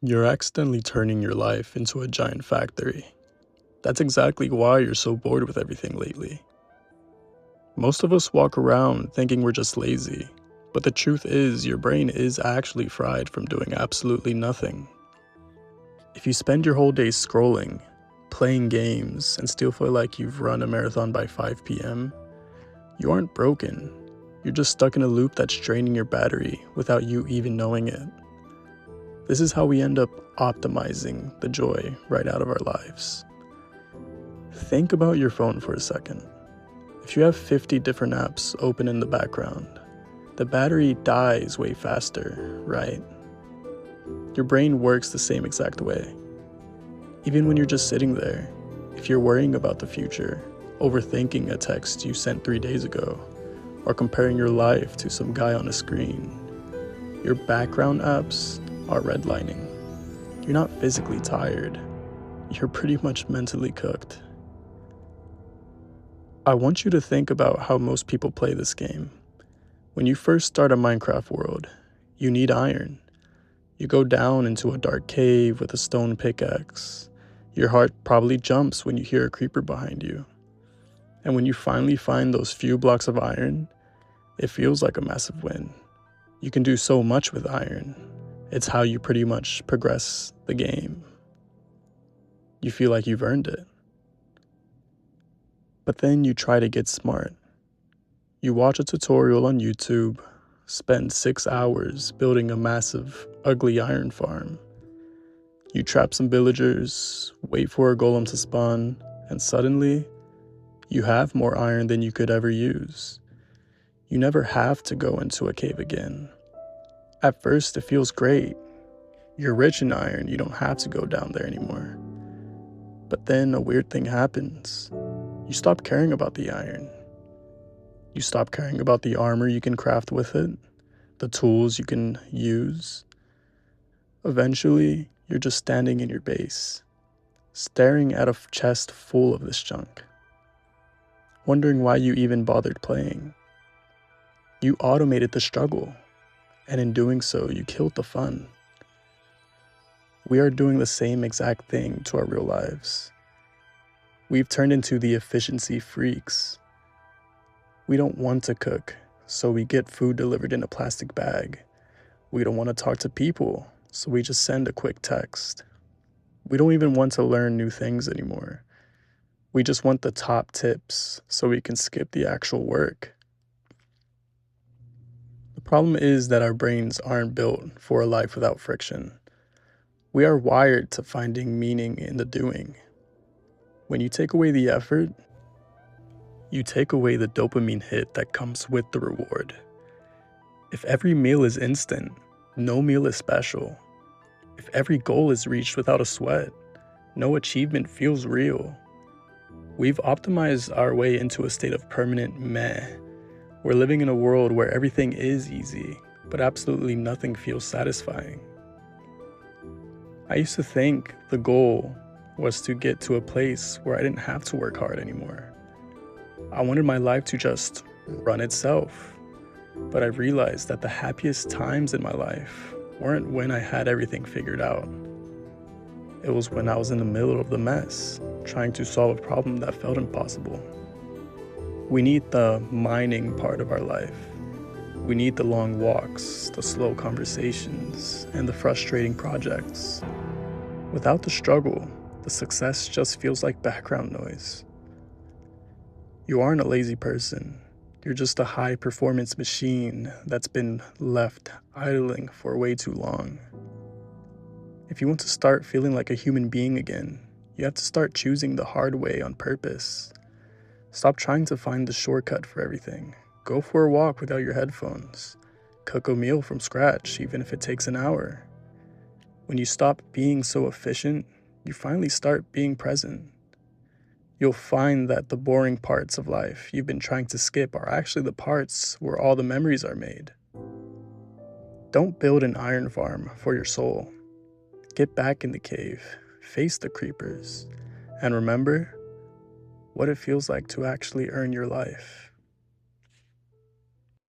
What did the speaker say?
You're accidentally turning your life into a giant factory. That's exactly why you're so bored with everything lately. Most of us walk around thinking we're just lazy, but the truth is your brain is actually fried from doing absolutely nothing. If you spend your whole day scrolling, playing games, and still feel like you've run a marathon by 5 p.m., you aren't broken. You're just stuck in a loop that's draining your battery without you even knowing it. This is how we end up optimizing the joy right out of our lives. Think about your phone for a second. If you have 50 different apps open in the background, the battery dies way faster, right? Your brain works the same exact way. Even when you're just sitting there, if you're worrying about the future, overthinking a text you sent 3 days ago, or comparing your life to some guy on a screen, your background apps are redlining. You're not physically tired. You're pretty much mentally cooked. I want you to think about how most people play this game. When you first start a Minecraft world, you need iron. You go down into a dark cave with a stone pickaxe. Your heart probably jumps when you hear a creeper behind you. And when you finally find those few blocks of iron, it feels like a massive win. You can do so much with iron. It's how you pretty much progress the game. You feel like you've earned it. But then you try to get smart. You watch a tutorial on YouTube, spend 6 hours building a massive, ugly iron farm. You trap some villagers, wait for a golem to spawn, and suddenly, you have more iron than you could ever use. You never have to go into a cave again. At first, it feels great. You're rich in iron, you don't have to go down there anymore. But then a weird thing happens. You stop caring about the iron. You stop caring about the armor you can craft with it, the tools you can use. Eventually, you're just standing in your base, staring at a chest full of this junk, wondering why you even bothered playing. You automated the struggle, and in doing so, you killed the fun. We are doing the same exact thing to our real lives. We've turned into the efficiency freaks. We don't want to cook, so we get food delivered in a plastic bag. We don't want to talk to people, so we just send a quick text. We don't even want to learn new things anymore. We just want the top tips so we can skip the actual work. The problem is that our brains aren't built for a life without friction. We are wired to finding meaning in the doing. When you take away the effort, you take away the dopamine hit that comes with the reward. If every meal is instant, no meal is special. If every goal is reached without a sweat, no achievement feels real. We've optimized our way into a state of permanent meh. We're living in a world where everything is easy, but absolutely nothing feels satisfying. I used to think the goal was to get to a place where I didn't have to work hard anymore. I wanted my life to just run itself. But I realized that the happiest times in my life weren't when I had everything figured out. It was when I was in the middle of the mess, trying to solve a problem that felt impossible. We need the mining part of our life. We need the long walks, the slow conversations, and the frustrating projects. Without the struggle, the success just feels like background noise. You aren't a lazy person. You're just a high-performance machine that's been left idling for way too long. If you want to start feeling like a human being again, you have to start choosing the hard way on purpose. Stop trying to find the shortcut for everything. Go for a walk without your headphones. Cook a meal from scratch, even if it takes an hour. When you stop being so efficient, you finally start being present. You'll find that the boring parts of life you've been trying to skip are actually the parts where all the memories are made. Don't build an iron farm for your soul. Get back in the cave, face the creepers, and remember what it feels like to actually earn your life.